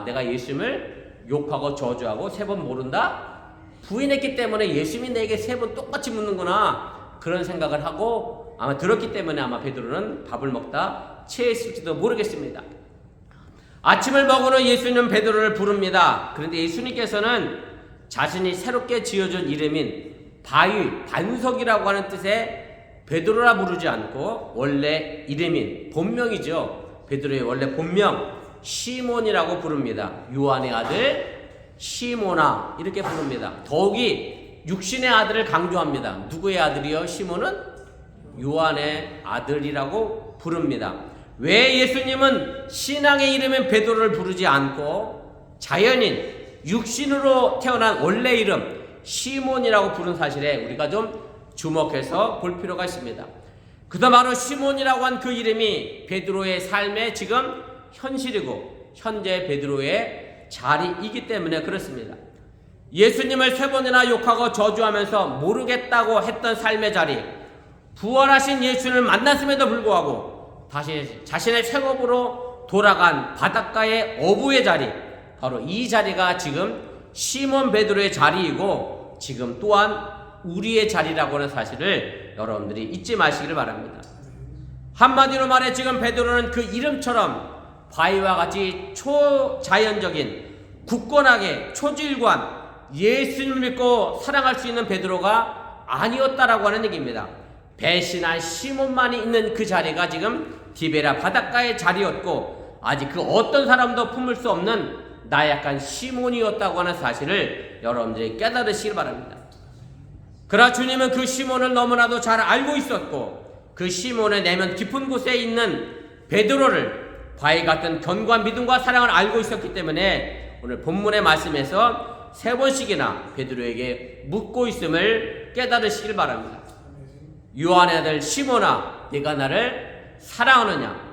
Speaker 1: 내가 예수님을 욕하고 저주하고 3번 모른다? 부인했기 때문에 예수님이 내게 3번 똑같이 묻는구나, 그런 생각을 하고 아마 들었기 때문에 아마 베드로는 밥을 먹다 취했을지도 모르겠습니다. 아침을 먹은 후 예수님은 베드로를 부릅니다. 그런데 예수님께서는 자신이 새롭게 지어준 이름인 바위, 반석이라고 하는 뜻의 베드로라 부르지 않고 원래 이름인 본명이죠. 베드로의 원래 본명 시몬이라고 부릅니다. 요한의 아들 시몬아 이렇게 부릅니다. 더욱이 육신의 아들을 강조합니다. 누구의 아들이요? 시몬은 요한의 아들이라고 부릅니다. 왜 예수님은 신앙의 이름인 베드로를 부르지 않고 자연인 육신으로 태어난 원래 이름 시몬이라고 부른 사실에 우리가 좀 주목해서 볼 필요가 있습니다. 그다음 바로 시몬이라고 한 그 이름이 베드로의 삶의 지금 현실이고 현재 베드로의 자리이기 때문에 그렇습니다. 예수님을 3번이나 욕하고 저주하면서 모르겠다고 했던 삶의 자리, 부활하신 예수를 만났음에도 불구하고 다시 자신의 생업으로 돌아간 바닷가의 어부의 자리, 바로 이 자리가 지금 시몬 베드로의 자리이고 지금 또한 우리의 자리라고 하는 사실을 여러분들이 잊지 마시기를 바랍니다. 한마디로 말해 지금 베드로는 그 이름처럼 바위와 같이 초자연적인 굳건하게 초질관 예수님을 믿고 사랑할 수 있는 베드로가 아니었다라고 하는 얘기입니다. 배신한 시몬만이 있는 그 자리가 지금 디베라 바닷가의 자리였고 아직 그 어떤 사람도 품을 수 없는 나약한 시몬이었다고 하는 사실을 여러분들이 깨달으시길 바랍니다. 그러나 주님은 그 시몬을 너무나도 잘 알고 있었고 그 시몬의 내면 깊은 곳에 있는 베드로를 바위 같은 견고한 믿음과 사랑을 알고 있었기 때문에 오늘 본문의 말씀에서 3번씩이나 베드로에게 묻고 있음을 깨달으시길 바랍니다. 요한의 아들 시몬아, 네가 나를 사랑하느냐?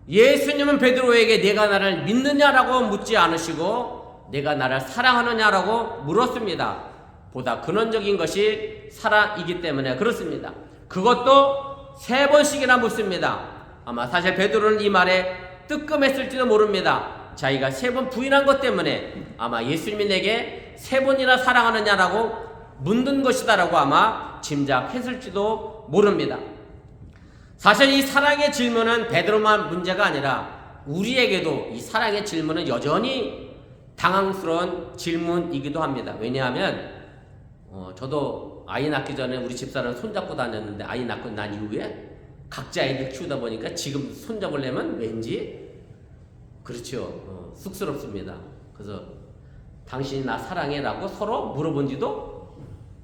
Speaker 1: 예수님은 베드로에게 네가 나를 믿느냐라고 묻지 않으시고 네가 나를 사랑하느냐라고 물었습니다. 보다 근원적인 것이 사랑이기 때문에 그렇습니다. 그것도 3번씩이나 묻습니다. 아마 사실 베드로는 이 말에 뜨끔했을지도 모릅니다. 자기가 3번 부인한 것 때문에 아마 예수님이 내게 3번이나 사랑하느냐라고 묻는 것이다라고 아마 짐작했을지도 모릅니다. 사실 이 사랑의 질문은 베드로만 문제가 아니라 우리에게도 이 사랑의 질문은 여전히 당황스러운 질문이기도 합니다. 왜냐하면 저도 아이 낳기 전에 우리 집사람 손잡고 다녔는데 아이 낳고 난 이후에 각자 아이들 키우다 보니까 지금 손잡으려면 왠지 그렇죠. 쑥스럽습니다. 그래서 당신이 나 사랑해? 라고 서로 물어본 지도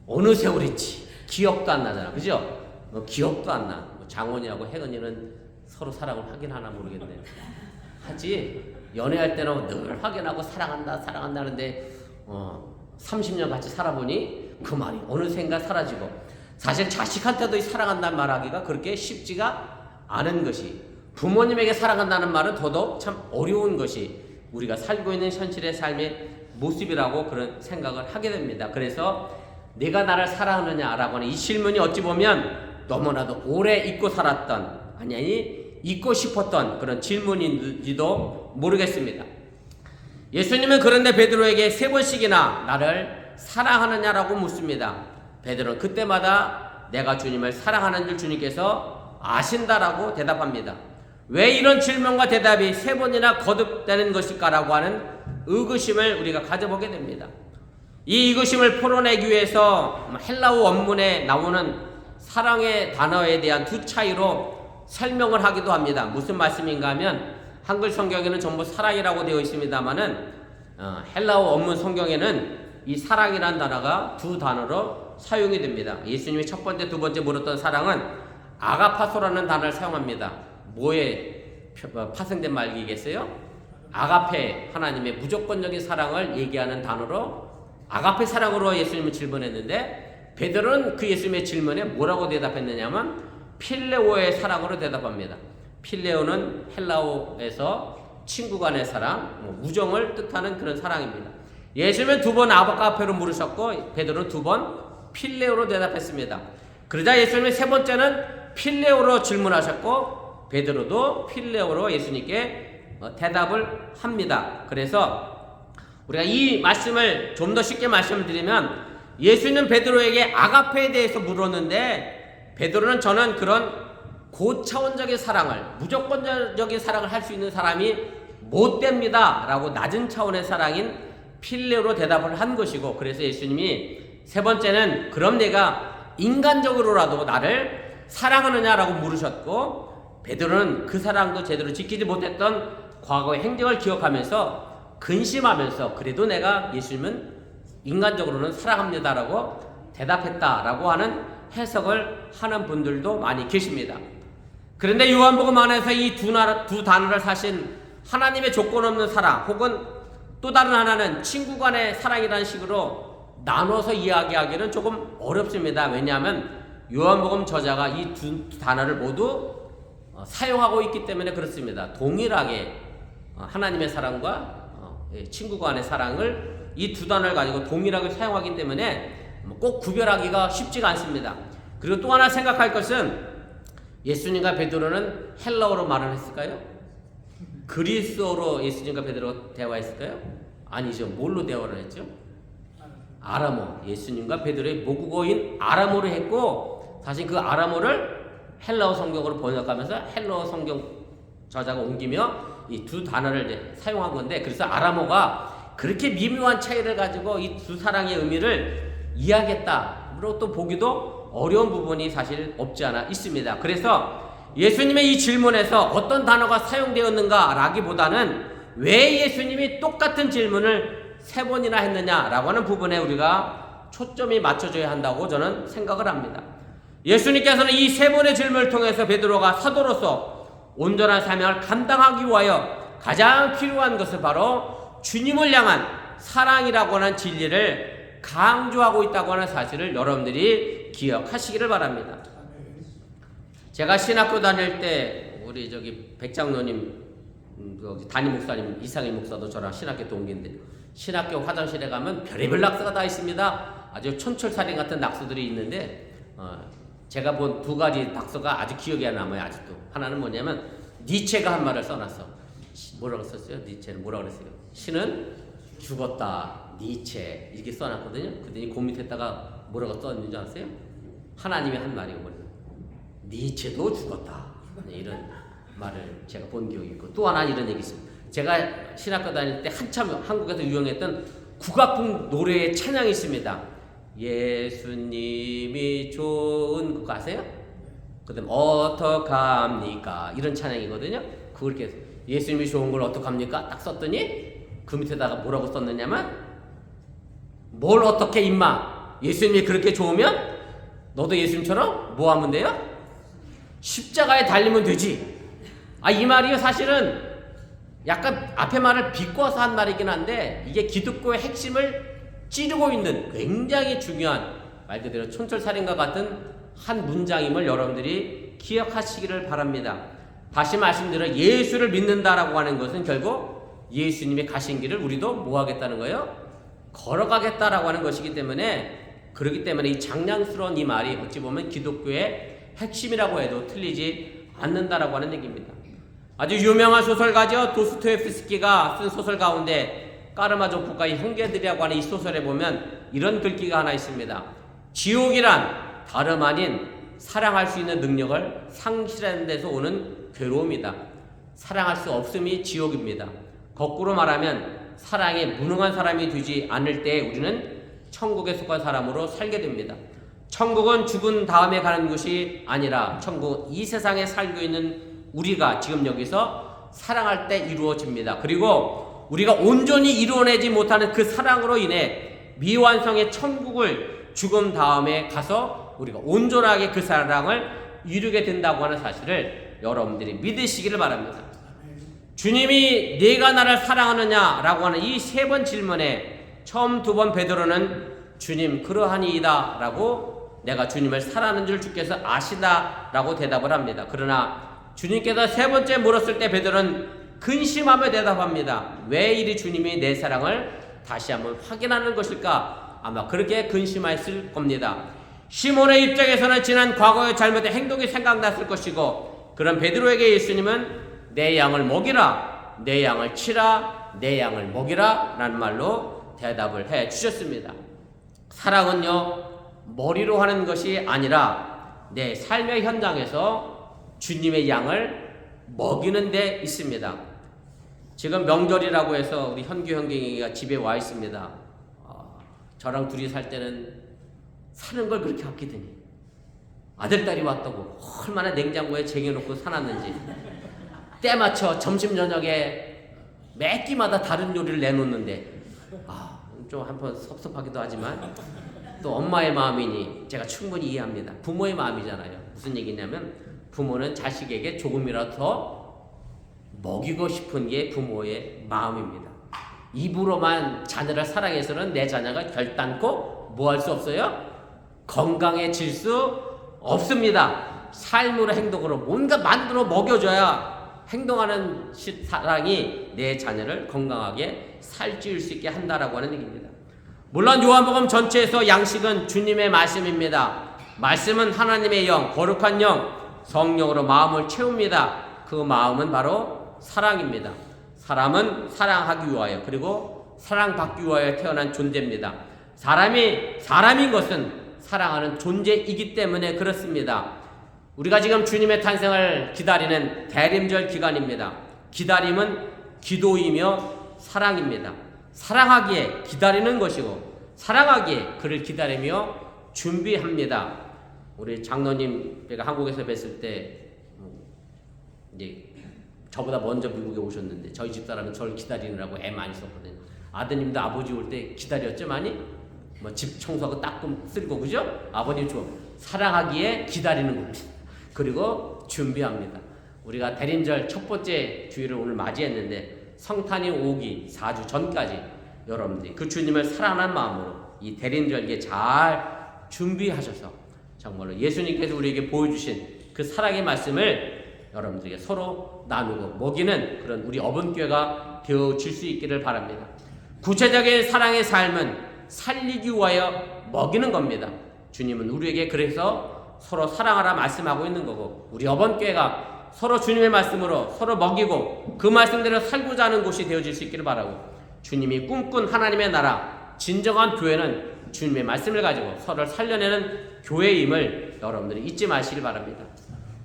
Speaker 1: 어느 세월이지 기억도 안 나잖아. 그죠? 기억도 안 나. 장원이하고 혜은이는 서로 사랑을 확인하나 모르겠네. 하지 연애할 때는 늘 확인하고 사랑한다 하는데 30년 같이 살아보니 그 말이 어느샌가 사라지고 사실 자식한테도 이 사랑한다는 말하기가 그렇게 쉽지가 않은 것이 부모님에게 사랑한다는 말은 더더욱 참 어려운 것이 우리가 살고 있는 현실의 삶의 모습이라고 그런 생각을 하게 됩니다. 그래서 내가 나를 사랑하느냐라고 하는 이 질문이 어찌 보면 너무나도 오래 잊고 살았던 아니 잊고 싶었던 그런 질문인지도 모르겠습니다. 예수님은 그런데 베드로에게 3번씩이나 나를 사랑하느냐라고 묻습니다. 베드로는 그때마다 내가 주님을 사랑하는 줄 주님께서 아신다라고 대답합니다. 왜 이런 질문과 대답이 3번이나 거듭되는 것일까라고 하는 의구심을 우리가 가져보게 됩니다. 이 의구심을 풀어내기 위해서 헬라어 원문에 나오는 사랑의 단어에 대한 두 차이로 설명을 하기도 합니다. 무슨 말씀인가 하면 한글 성경에는 전부 사랑이라고 되어 있습니다만은 헬라어 원문 성경에는 이 사랑이라는 단어가 두 단어로 사용이 됩니다. 예수님이 첫 번째, 두 번째 물었던 사랑은 아가파소라는 단어를 사용합니다. 뭐에 파생된 말이겠어요? 아가페, 하나님의 무조건적인 사랑을 얘기하는 단어로 아가페 사랑으로 예수님을 질문했는데 베드로는 그 예수님의 질문에 뭐라고 대답했느냐면 필레오의 사랑으로 대답합니다. 필레오는 헬라어에서 친구 간의 사랑, 우정을 뜻하는 그런 사랑입니다. 예수님은 2번 아가페로 물으셨고 베드로는 2번 필레오로 대답했습니다. 그러자 예수님은 3번째는 필레오로 질문하셨고 베드로도 필레오로 예수님께 대답을 합니다. 그래서 우리가 이 말씀을 좀 더 쉽게 말씀을 드리면 예수님은 베드로에게 아가페에 대해서 물었는데 베드로는 저는 그런 고차원적인 사랑을 무조건적인 사랑을 할 수 있는 사람이 못 됩니다 라고 낮은 차원의 사랑인 필레오로 대답을 한 것이고 그래서 예수님이 3번째는 그럼 내가 인간적으로라도 나를 사랑하느냐라고 물으셨고 베드로는 그 사랑도 제대로 지키지 못했던 과거의 행적을 기억하면서 근심하면서 그래도 내가 예수님은 인간적으로는 사랑합니다라고 대답했다라고 하는 해석을 하는 분들도 많이 계십니다. 그런데 요한복음 안에서 이 두 단어를 사신 하나님의 조건 없는 사랑 혹은 또 다른 하나는 친구 간의 사랑이라는 식으로 나눠서 이야기하기는 조금 어렵습니다. 왜냐하면 요한복음 저자가 이 두 단어를 모두 사용하고 있기 때문에 그렇습니다. 동일하게 하나님의 사랑과 친구 간의 사랑을 이 두 단어를 가지고 동일하게 사용하기 때문에 꼭 구별하기가 쉽지가 않습니다. 그리고 또 하나 생각할 것은 예수님과 베드로는 헬라어로 말을 했을까요? 그리스어로 예수님과 베드로가 대화했을까요? 아니죠. 뭘로 대화를 했죠? 아람어. 예수님과 베드로의 모국어인 아람어로 했고, 사실 그 아람어를 헬라어 성경으로 번역하면서 헬라어 성경 저자가 옮기며 이 두 단어를 이제 사용한 건데, 그래서 아람어가 그렇게 미묘한 차이를 가지고 이 두 사랑의 의미를 이해하겠다. 그리고 또 보기도 어려운 부분이 사실 없지 않아 있습니다. 그래서 예수님의 이 질문에서 어떤 단어가 사용되었는가 라기보다는 왜 예수님이 똑같은 질문을 3번이나 했느냐라고 하는 부분에 우리가 초점이 맞춰져야 한다고 저는 생각을 합니다. 예수님께서는 이 3번의 질문을 통해서 베드로가 사도로서 온전한 사명을 감당하기 위하여 가장 필요한 것은 바로 주님을 향한 사랑이라고 하는 진리를 강조하고 있다고 하는 사실을 여러분들이 기억하시기를 바랍니다. 제가 신학교 다닐 때 우리 백장로님 담임 목사님 이상일 목사도 저랑 신학교 동기인데, 신학교 화장실에 가면 별의별 낙서가 다 있습니다. 아주 촌철살인 같은 낙서들이 있는데 제가 본 2가지 낙서가 아주 기억에 남아요. 아직도. 하나는 뭐냐면 니체가 한 말을 써놨어. 뭐라고 썼어요? 니체는 뭐라고 그랬어요? 신은 죽었다. 니체 이렇게 써놨거든요. 그랬더니 그 밑에다가 뭐라고 써있는 줄 아세요? 하나님이 한 말이거든요. 니체도 죽었다. 이런 말을 제가 본 기억이 있고, 또 하나 이런 얘기 있습니다. 제가 신학교 다닐 때 한참 한국에서 유행했던 국악풍 노래의 찬양이 있습니다. 예수님이 좋은 그거 아세요? 그 다음에 어떡합니까? 이런 찬양이거든요. 그걸 이렇게 예수님이 좋은 걸 어떡합니까? 딱 썼더니 그 밑에다가 뭐라고 썼느냐면, 뭘 어떻게 임마, 예수님이 그렇게 좋으면 너도 예수님처럼 뭐 하면 돼요? 십자가에 달리면 되지. 이 말이요 사실은 약간 앞에 말을 비꼬아서 한 말이긴 한데, 이게 기독교의 핵심을 찌르고 있는 굉장히 중요한 말 그대로 촌철살인과 같은 한 문장임을 여러분들이 기억하시기를 바랍니다. 다시 말씀드려 예수를 믿는다라고 하는 것은 결국 예수님이 가신 길을 우리도 뭐 하겠다는 거예요? 걸어가겠다라고 하는 것이기 때문에, 그렇기 때문에 이 장량스러운 이 말이 어찌 보면 기독교의 핵심이라고 해도 틀리지 않는다라고 하는 얘기입니다. 아주 유명한 소설가죠. 도스토옙스키가 쓴 소설 가운데 까르마조프가의 형제들이라고 하는 이 소설에 보면 이런 글귀가 하나 있습니다. 지옥이란 다름 아닌 사랑할 수 있는 능력을 상실하는 데서 오는 괴로움이다. 사랑할 수 없음이 지옥입니다. 거꾸로 말하면 사랑에 무능한 사람이 되지 않을 때 우리는 천국에 속한 사람으로 살게 됩니다. 천국은 죽은 다음에 가는 곳이 아니라 천국은 이 세상에 살고 있는 우리가 지금 여기서 사랑할 때 이루어집니다. 그리고 우리가 온전히 이루어내지 못하는 그 사랑으로 인해 미완성의 천국을 죽음 다음에 가서 우리가 온전하게 그 사랑을 이루게 된다고 하는 사실을 여러분들이 믿으시기를 바랍니다. 주님이 내가 나를 사랑하느냐라고 하는 이 3번 질문에 처음 2번 베드로는 주님 그러하니이다 라고, 내가 주님을 사랑하는 줄 주께서 아시다 라고 대답을 합니다. 그러나 주님께서 3번째 물었을 때 베드로는 근심하며 대답합니다. 왜 이리 주님이 내 사랑을 다시 한번 확인하는 것일까? 아마 그렇게 근심했을 겁니다. 시몬의 입장에서는 지난 과거의 잘못된 행동이 생각났을 것이고, 그런 베드로에게 예수님은 내 양을 먹이라, 내 양을 치라, 내 양을 먹이라 라는 말로 대답을 해 주셨습니다. 사랑은요 머리로 하는 것이 아니라 내 삶의 현장에서 주님의 양을 먹이는 데 있습니다. 지금 명절이라고 해서 우리 현규 형경이가 집에 와 있습니다. 저랑 둘이 살 때는 사는 걸 그렇게 아끼더니 아들딸이 왔다고 얼마나 냉장고에 쟁여놓고 사놨는지, 때 맞춰 점심 저녁에 매 끼마다 다른 요리를 내놓는데 좀 한번 섭섭하기도 하지만 또 엄마의 마음이니 제가 충분히 이해합니다. 부모의 마음이잖아요. 무슨 얘기냐면 부모는 자식에게 조금이라도 더 먹이고 싶은 게 부모의 마음입니다. 입으로만 자녀를 사랑해서는 내 자녀가 결단코 뭐 할 수 없어요? 건강해질 수 없습니다. 삶으로 행동으로 뭔가 만들어 먹여줘야 행동하는 사랑이 내 자녀를 건강하게 살찌울 수 있게 한다라고 하는 얘기입니다. 물론 요한복음 전체에서 양식은 주님의 말씀입니다. 말씀은 하나님의 영, 거룩한 영, 성령으로 마음을 채웁니다. 그 마음은 바로 사랑입니다. 사람은 사랑하기 위하여 그리고 사랑받기 위하여 태어난 존재입니다. 사람인 것은 사랑하는 존재이기 때문에 그렇습니다. 우리가 지금 주님의 탄생을 기다리는 대림절 기간입니다. 기다림은 기도이며 사랑입니다. 사랑하기에 기다리는 것이고 사랑하기에 그를 기다리며 준비합니다. 우리 장로님 제가 한국에서 뵀을 때 이제 저보다 먼저 미국에 오셨는데 저희 집사람은 저를 기다리느라고 애 많이 썼거든요. 아드님도 아버지 올 때 기다렸죠 많이? 뭐 집 청소하고 닦고 쓸고 그죠? 아버님 좀 사랑하기에 기다리는 겁니다. 그리고 준비합니다. 우리가 대림절 첫 번째 주일을 오늘 맞이했는데 성탄이 오기 4주 전까지 여러분들이 그 주님을 사랑하는 마음으로 이 대림절기에 잘 준비하셔서 정말로 예수님께서 우리에게 보여주신 그 사랑의 말씀을 여러분들에게 서로 나누고 먹이는 그런 우리 어본교회가 되어질 수 있기를 바랍니다. 구체적인 사랑의 삶은 살리기 위하여 먹이는 겁니다. 주님은 우리에게 그래서 서로 사랑하라 말씀하고 있는 거고 우리 어본교회가 서로 주님의 말씀으로 서로 먹이고 그 말씀대로 살고자 하는 곳이 되어질 수 있기를 바라고 주님이 꿈꾼 하나님의 나라 진정한 교회는 주님의 말씀을 가지고 서로를 살려내는 교회임을 여러분들이 잊지 마시길 바랍니다.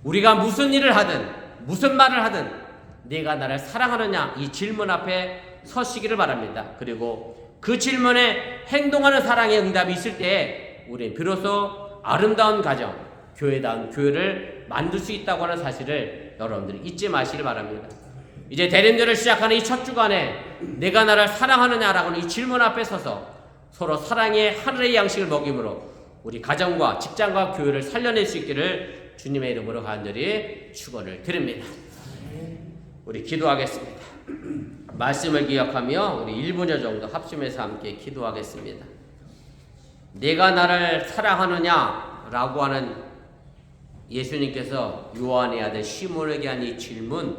Speaker 1: 우리가 무슨 일을 하든 무슨 말을 하든 네가 나를 사랑하느냐 이 질문 앞에 서시기를 바랍니다. 그리고 그 질문에 행동하는 사랑의 응답이 있을 때에 우리는 비로소 아름다운 가정, 교회다운 교회를 만들 수 있다고 하는 사실을 여러분들이 잊지 마시길 바랍니다. 이제 대림절을 시작하는 이 첫 주간에 내가 나를 사랑하느냐라고 하는 이 질문 앞에 서서 서로 사랑의 하늘의 양식을 먹임으로 우리 가정과 직장과 교회를 살려낼 수 있기를 주님의 이름으로 간절히 축원을 드립니다. 우리 기도하겠습니다. 말씀을 기억하며 우리 1분여 정도 합심해서 함께 기도하겠습니다. 내가 나를 사랑하느냐라고 하는 예수님께서 요한의 아들 시몬에게 한 이 질문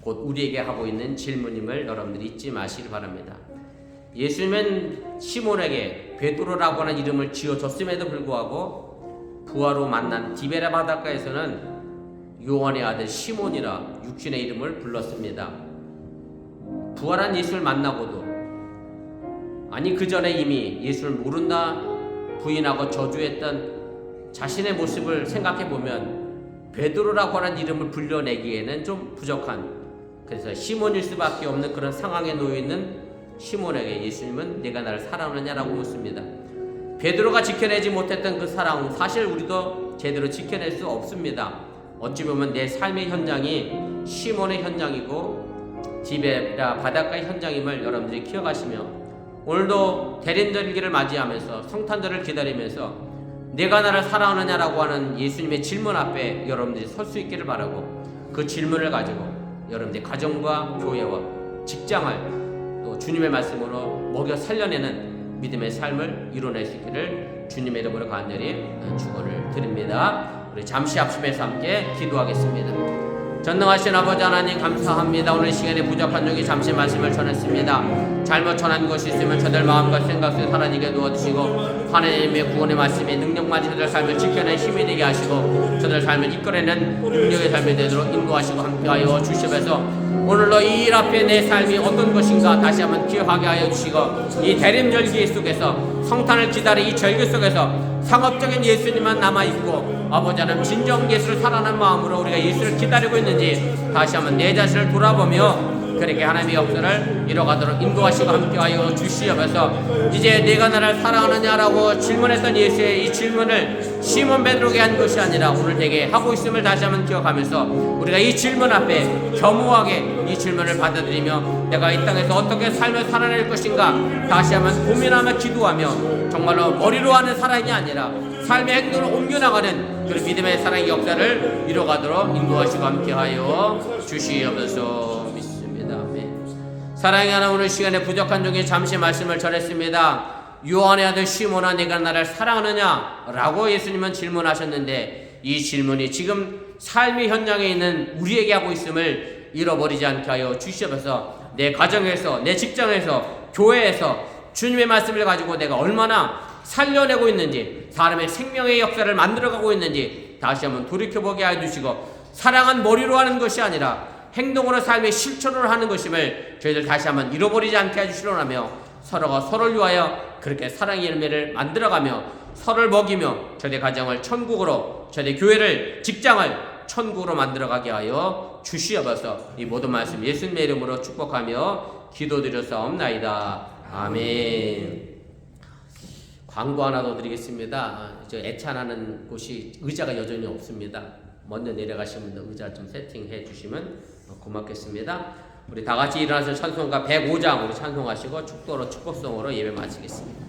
Speaker 1: 곧 우리에게 하고 있는 질문임을 여러분들이 잊지 마시기 바랍니다. 예수님은 시몬에게 베드로라고 하는 이름을 지어줬음에도 불구하고 부하로 만난 디베라 바닷가에서는 요한의 아들 시몬이라 육신의 이름을 불렀습니다. 부활한 예수를 만나고도 아니 그 전에 이미 예수를 모른다 부인하고 저주했던 자신의 모습을 생각해보면 베드로라고 하는 이름을 불려내기에는 좀 부족한 그래서 시몬일 수밖에 없는 그런 상황에 놓여있는 시몬에게 예수님은 내가 나를 사랑하느냐라고 묻습니다. 베드로가 지켜내지 못했던 그 사랑 사실 우리도 제대로 지켜낼 수 없습니다. 어찌 보면 내 삶의 현장이 시몬의 현장이고 디베라 바닷가의 현장임을 여러분들이 기억하시며 오늘도 대림절기를 맞이하면서 성탄절을 기다리면서 내가 나를 사랑하느냐라고 하는 예수님의 질문 앞에 여러분들이 설 수 있기를 바라고 그 질문을 가지고 여러분들의 가정과 교회와 직장을 또 주님의 말씀으로 먹여 살려내는 믿음의 삶을 이뤄낼 수 있기를 주님의 이름으로 간절히 축원을 드립니다. 우리 잠시 합심해서 함께 기도하겠습니다. 전능하신 아버지 하나님 감사합니다. 오늘 시간에 부족한 종이 잠시 말씀을 전했습니다. 잘못 전한 것이 있으면 저들 마음과 생각 속에 사라지게 놓아주시고 하나님의 구원의 말씀이 능력만 저들 삶을 지켜낸 힘이 되게 하시고 저들 삶을 이끌어내는 능력의 삶이 되도록 인도하시고 함께하여 주시면서 오늘로 이 일 앞에 내 삶이 어떤 것인가 다시 한번 기억하게 하여 주시고 이 대림절기 속에서 성탄을 기다리 이 절기 속에서 상업적인 예수님만 남아있고 아버지 하나님 진정 예수를 사랑하는 마음으로 우리가 예수를 기다리고 있는지 다시 한번 내 자신을 돌아보며 그렇게 하나님의 역사를 이뤄가도록 인도하시고 함께하여 주시옵소서. 이제 내가 나를 사랑하느냐라고 질문했던 예수의 이 질문을 시몬 베드로에게 한 것이 아니라 오늘 되게 하고 있음을 다시 한번 기억하면서 우리가 이 질문 앞에 겸허하게 이 질문을 받아들이며 내가 이 땅에서 어떻게 삶을 살아낼 것인가 다시 한번 고민하며 기도하며 정말로 머리로 하는 사랑이 아니라 삶의 행동을 옮겨나가는 그런 믿음의 사랑의 역사를 이뤄가도록 인도하시고 함께하여 주시옵소서. 사랑의 하나님 오늘 시간에 부족한 종이 잠시 말씀을 전했습니다. 요한의 아들 시몬아 내가 나를 사랑하느냐? 라고 예수님은 질문하셨는데 이 질문이 지금 삶의 현장에 있는 우리에게 하고 있음을 잃어버리지 않게 하여 주시옵소서. 내 가정에서, 내 직장에서, 교회에서 주님의 말씀을 가지고 내가 얼마나 살려내고 있는지, 사람의 생명의 역사를 만들어가고 있는지 다시 한번 돌이켜보게 해주시고, 사랑은 머리로 하는 것이 아니라 행동으로 삶의 실천으로 하는 것임을 저희들 다시 한번 잃어버리지 않게 해주시려나며, 서로가 서로를 위하여 그렇게 사랑의 열매를 만들어가며 서로를 먹이며 저희의 가정을 천국으로, 저희의 교회를, 직장을 천국으로 만들어가게 하여 주시옵소서. 이 모든 말씀 예수님의 이름으로 축복하며 기도드렸사옵나이다. 아멘. 광고 하나 더 드리겠습니다. 저 애찬하는 곳이 의자가 여전히 없습니다. 먼저 내려가시면 의자 좀 세팅해 주시면 고맙겠습니다. 우리 다 같이 일어나서 찬송가 105장 우리 찬송하시고 축도로 축복송으로 예배 마치겠습니다.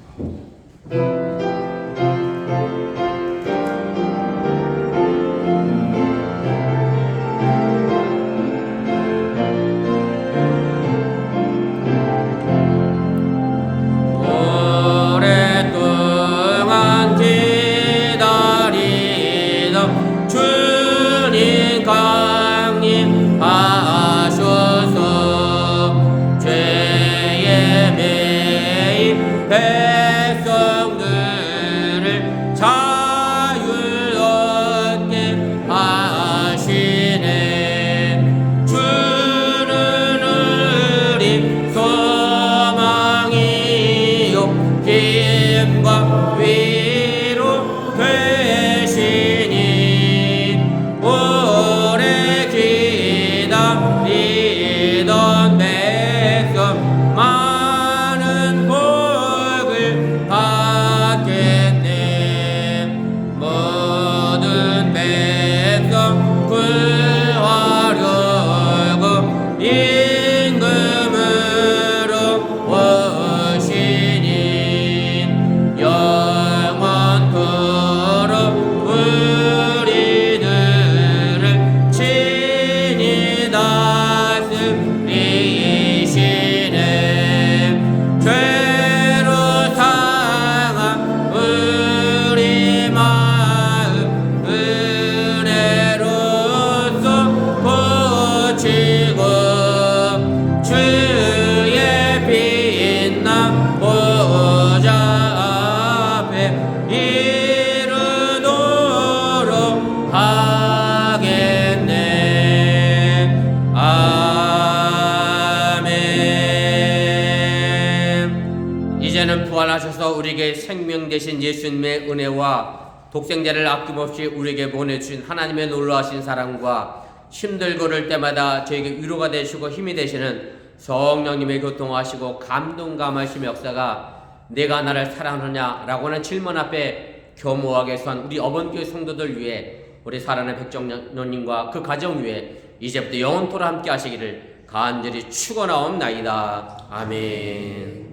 Speaker 1: 부활하셔서 우리에게 생명 되신 예수님의 은혜와 독생자를 아낌없이 우리에게 보내주신 하나님의 놀라우신 사랑과 힘들고 그럴 때마다 저에게 위로가 되시고 힘이 되시는 성령님의 교통하시고 감동감하심의 역사가 내가 나를 사랑하느냐라고 하는 질문 앞에 겸허하게 선 우리 어번교회 성도들 위해, 우리 사랑하는 백정년님과 그 가정 위에 이제부터 영원토록 함께 하시기를 간절히 축원하옵나이다. 아멘.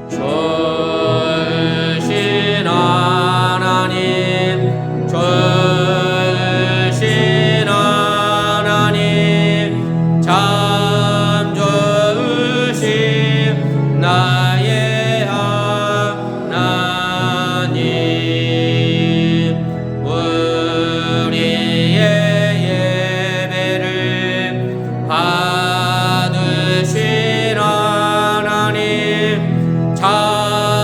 Speaker 1: 주신 하나님, 주신 하나님, 참 좋으신 나의 하나님, 우리의 예배를 받으신 하나님, 참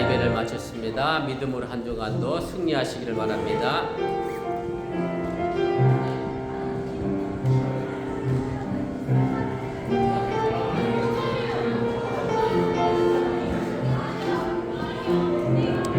Speaker 1: 예배를 마쳤습니다. 믿음으로 한 주간도 승리하시기를 바랍니다.